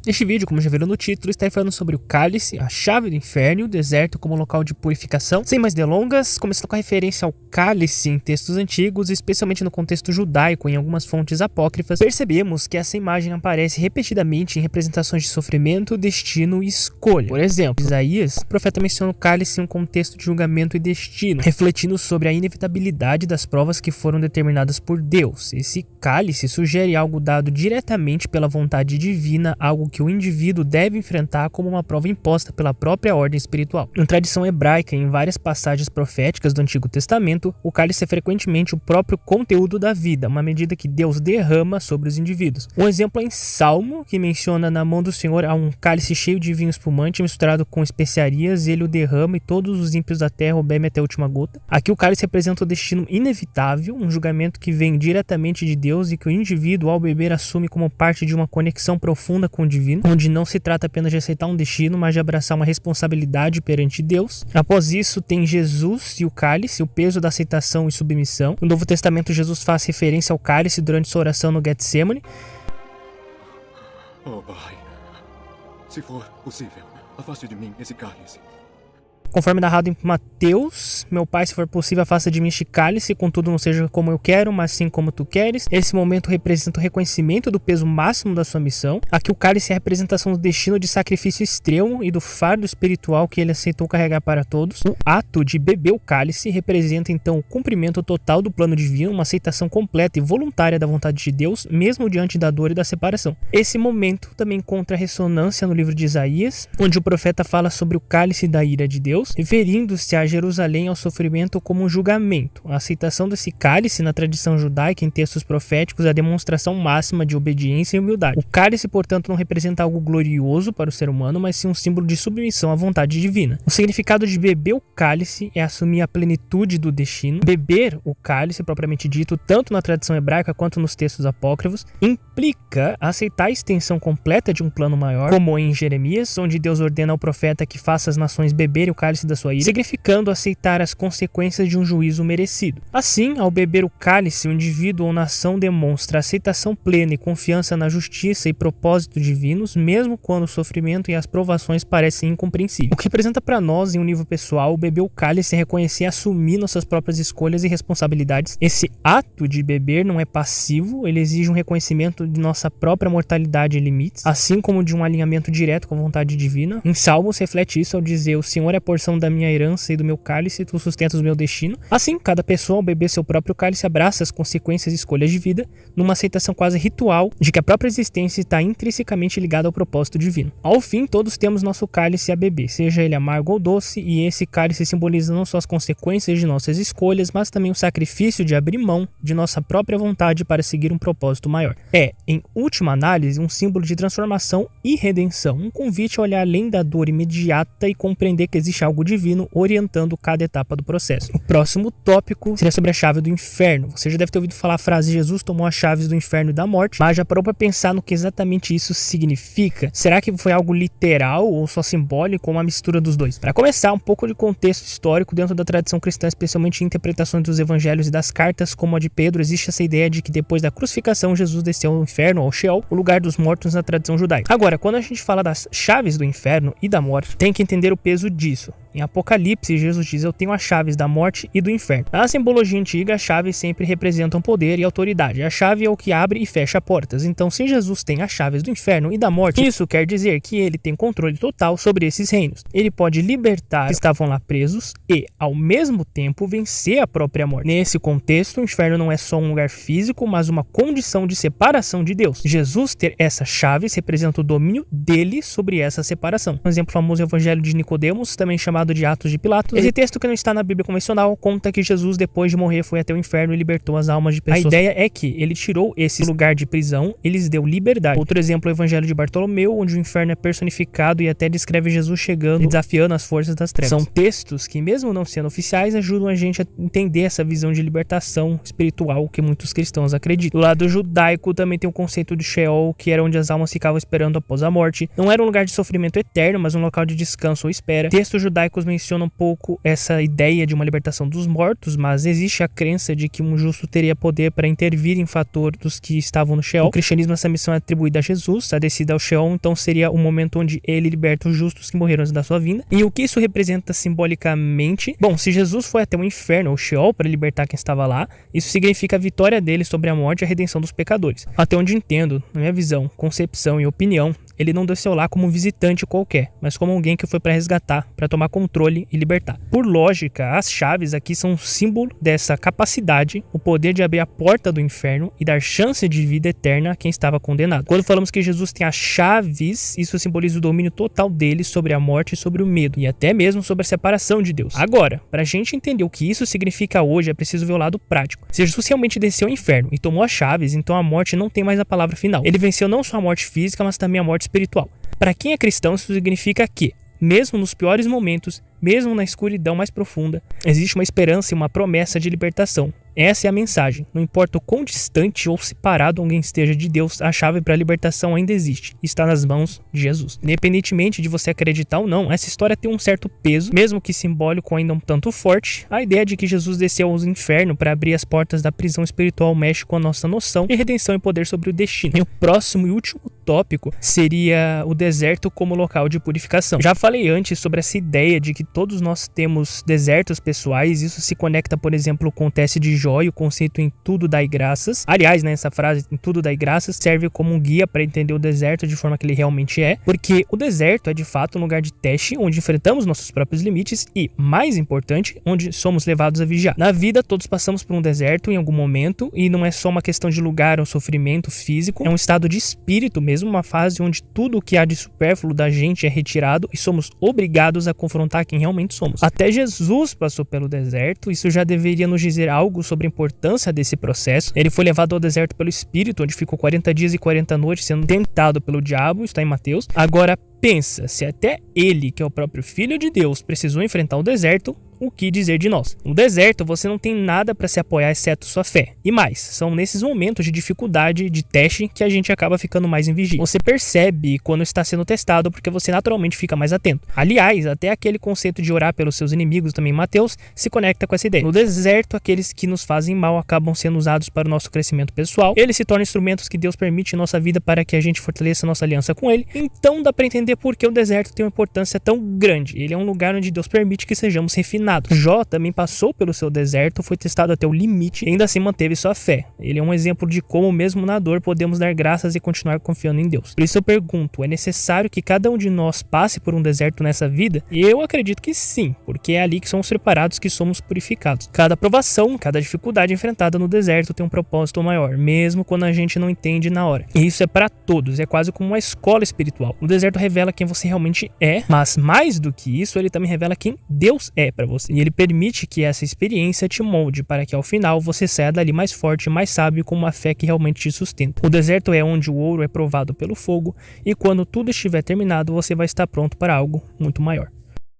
Este vídeo, como já viram no título, está falando sobre o cálice, a chave do inferno e o deserto como local de purificação. Sem mais delongas, começando com a referência ao cálice em textos antigos, especialmente no contexto judaico em algumas fontes apócrifas, percebemos que essa imagem aparece repetidamente em representações de sofrimento, destino e escolha. Por exemplo, Isaías, o profeta menciona o cálice em um contexto de julgamento e destino, refletindo sobre a inevitabilidade das provas que foram determinadas por Deus. Esse cálice sugere algo dado diretamente pela vontade divina, algo que o indivíduo deve enfrentar como uma prova imposta pela própria ordem espiritual. Na tradição hebraica, em várias passagens proféticas do Antigo Testamento, o cálice é frequentemente o próprio conteúdo da vida, uma medida que Deus derrama sobre os indivíduos. Um exemplo é em Salmo, que menciona: na mão do Senhor há um cálice cheio de vinho espumante misturado com especiarias, e ele o derrama e todos os ímpios da terra o bebem até a última gota. Aqui o cálice representa o destino inevitável, um julgamento que vem diretamente de Deus e que o indivíduo, ao beber, assume como parte de uma conexão profunda com o divino, onde não se trata apenas de aceitar um destino, mas de abraçar uma responsabilidade perante Deus. Após isso, tem Jesus e o cálice, o peso da aceitação e submissão. No Novo Testamento, Jesus faz referência ao cálice durante sua oração no Getsemane. Oh, Pai, se for possível, afaste de mim esse cálice. Conforme narrado em Mateus: meu Pai, se for possível, afasta de mim este cálice, contudo não seja como eu quero, mas sim como tu queres. Esse momento representa o reconhecimento do peso máximo da sua missão. Aqui o cálice é a representação do destino de sacrifício extremo e do fardo espiritual que ele aceitou carregar para todos. O ato de beber o cálice representa então o cumprimento total do plano divino, uma aceitação completa e voluntária da vontade de Deus, mesmo diante da dor e da separação. Esse momento também encontra ressonância no livro de Isaías, onde o profeta fala sobre o cálice da ira de Deus, referindo-se a Jerusalém ao sofrimento como um julgamento. A aceitação desse cálice na tradição judaica em textos proféticos é a demonstração máxima de obediência e humildade. O cálice, portanto, não representa algo glorioso para o ser humano, mas sim um símbolo de submissão à vontade divina. O significado de beber o cálice é assumir a plenitude do destino. Beber o cálice, propriamente dito, tanto na tradição hebraica quanto nos textos apócrifos, implica aceitar a extensão completa de um plano maior, como em Jeremias, onde Deus ordena ao profeta que faça as nações beberem o cálice da sua ira, significando aceitar as consequências de um juízo merecido. Assim, ao beber o cálice, o indivíduo ou nação demonstra aceitação plena e confiança na justiça e propósito divinos, mesmo quando o sofrimento e as provações parecem incompreensíveis. O que representa para nós, em um nível pessoal, beber o cálice é reconhecer e assumir nossas próprias escolhas e responsabilidades. Esse ato de beber não é passivo, ele exige um reconhecimento de nossa própria mortalidade e limites, assim como de um alinhamento direto com a vontade divina. Em Salmos reflete isso ao dizer: o Senhor é porção da minha herança e do meu cálice, tu sustentas o meu destino. Assim, cada pessoa, ao beber seu próprio cálice, abraça as consequências e escolhas de vida, numa aceitação quase ritual de que a própria existência está intrinsecamente ligada ao propósito divino. Ao fim, todos temos nosso cálice a beber, seja ele amargo ou doce, e esse cálice simboliza não só as consequências de nossas escolhas, mas também o sacrifício de abrir mão de nossa própria vontade para seguir um propósito maior. É, em última análise, um símbolo de transformação e redenção, um convite a olhar além da dor imediata e compreender que existe algo divino orientando cada etapa do processo. O próximo tópico seria sobre a chave do inferno. Você já deve ter ouvido falar a frase: Jesus tomou as chaves do inferno e da morte, mas já parou para pensar no que exatamente isso significa? Será que foi algo literal ou só simbólico ou uma mistura dos dois? Para começar, um pouco de contexto histórico dentro da tradição cristã, especialmente em interpretações dos evangelhos e das cartas, como a de Pedro, existe essa ideia de que depois da crucificação Jesus desceu ao inferno, ao Sheol, o lugar dos mortos na tradição judaica. Agora, quando a gente fala das chaves do inferno e da morte, tem que entender o peso disso. Em Apocalipse, Jesus diz: eu tenho as chaves da morte e do inferno. Na simbologia antiga, as chaves sempre representam poder e autoridade. A chave é o que abre e fecha portas. Então, se Jesus tem as chaves do inferno e da morte, isso quer dizer que ele tem controle total sobre esses reinos. Ele pode libertar os que estavam lá presos e, ao mesmo tempo, vencer a própria morte. Nesse contexto, o inferno não é só um lugar físico, mas uma condição de separação de Deus. Jesus ter essas chaves representa o domínio dele sobre essa separação. Um exemplo famoso é o Evangelho de Nicodemos, também chamado de Atos de Pilatos. Esse texto, que não está na Bíblia convencional, conta que Jesus, depois de morrer, foi até o inferno e libertou as almas de pessoas. A ideia é que ele tirou esse lugar de prisão e lhes deu liberdade. Outro exemplo é o Evangelho de Bartolomeu, onde o inferno é personificado e até descreve Jesus chegando e desafiando as forças das trevas. São textos que, mesmo não sendo oficiais, ajudam a gente a entender essa visão de libertação espiritual que muitos cristãos acreditam. Do lado judaico também tem o conceito de Sheol, que era onde as almas ficavam esperando após a morte. Não era um lugar de sofrimento eterno, mas um local de descanso ou espera. Textos judaicos judaicos mencionam um pouco essa ideia de uma libertação dos mortos, mas existe a crença de que um justo teria poder para intervir em favor dos que estavam no Sheol. No cristianismo, essa missão é atribuída a Jesus, a descida ao Sheol, então seria o momento onde ele liberta os justos que morreram antes da sua vinda. E o que isso representa simbolicamente? Bom, se Jesus foi até o inferno, ou Sheol, para libertar quem estava lá, isso significa a vitória dele sobre a morte e a redenção dos pecadores. Até onde entendo, na minha visão, concepção e opinião, ele não desceu lá como um visitante qualquer, mas como alguém que foi para resgatar, para tomar controle e libertar. Por lógica, as chaves aqui são um símbolo dessa capacidade, o poder de abrir a porta do inferno e dar chance de vida eterna a quem estava condenado. Quando falamos que Jesus tem as chaves, isso simboliza o domínio total dele sobre a morte e sobre o medo, e até mesmo sobre a separação de Deus. Agora, para a gente entender o que isso significa hoje, é preciso ver o lado prático. Se Jesus realmente desceu ao inferno e tomou as chaves, então a morte não tem mais a palavra final. Ele venceu não só a morte física, mas também a morte espiritual. Para quem é cristão, isso significa que, mesmo nos piores momentos, mesmo na escuridão mais profunda, existe uma esperança e uma promessa de libertação. Essa é a mensagem. Não importa o quão distante ou separado alguém esteja de Deus, a chave para a libertação ainda existe. Está nas mãos de Jesus. Independentemente de você acreditar ou não, essa história tem um certo peso, mesmo que simbólico ainda um tanto forte. A ideia de que Jesus desceu ao inferno para abrir as portas da prisão espiritual mexe com a nossa noção de redenção e poder sobre o destino. E o próximo e último tópico seria o deserto como local de purificação. Já falei antes sobre essa ideia de que todos nós temos desertos pessoais. Isso se conecta, por exemplo, com o teste de Jó e o conceito em tudo dai graças. Aliás, essa frase em tudo dai graças serve como um guia para entender o deserto de forma que ele realmente é, porque o deserto é de fato um lugar de teste onde enfrentamos nossos próprios limites e, mais importante, onde somos levados a vigiar. Na vida, todos passamos por um deserto em algum momento, e não é só uma questão de lugar ou sofrimento físico, é um estado de espírito mesmo, uma fase onde tudo o que há de supérfluo da gente é retirado e somos obrigados a confrontar quem realmente somos. Até Jesus passou pelo deserto. Isso já deveria nos dizer algo sobre a importância desse processo. Ele foi levado ao deserto pelo Espírito, onde ficou 40 dias e 40 noites sendo tentado pelo diabo, está em Mateus. Agora pensa, se até ele, que é o próprio Filho de Deus, precisou enfrentar o deserto, o que dizer de nós? No deserto, você não tem nada para se apoiar exceto sua fé. E mais, são nesses momentos de dificuldade, de teste, que a gente acaba ficando mais em vigia. Você percebe quando está sendo testado porque você naturalmente fica mais atento. Aliás, até aquele conceito de orar pelos seus inimigos, também em Mateus, se conecta com essa ideia. No deserto, aqueles que nos fazem mal acabam sendo usados para o nosso crescimento pessoal. Eles se tornam instrumentos que Deus permite em nossa vida para que a gente fortaleça nossa aliança com Ele. Então dá para entender por que o deserto tem uma importância tão grande. Ele é um lugar onde Deus permite que sejamos refinados. Jó também passou pelo seu deserto, foi testado até o limite e ainda assim manteve sua fé. Ele é um exemplo de como mesmo na dor podemos dar graças e continuar confiando em Deus. Por isso eu pergunto, é necessário que cada um de nós passe por um deserto nessa vida? E eu acredito que sim, porque é ali que somos preparados, que somos purificados. Cada provação, cada dificuldade enfrentada no deserto tem um propósito maior, mesmo quando a gente não entende na hora. E isso é para todos, é quase como uma escola espiritual. O deserto revela quem você realmente é, mas mais do que isso, ele também revela quem Deus é para você. E ele permite que essa experiência te molde para que ao final você saia dali mais forte e mais sábio, com uma fé que realmente te sustenta. O deserto é onde o ouro é provado pelo fogo, e quando tudo estiver terminado, você vai estar pronto para algo muito maior.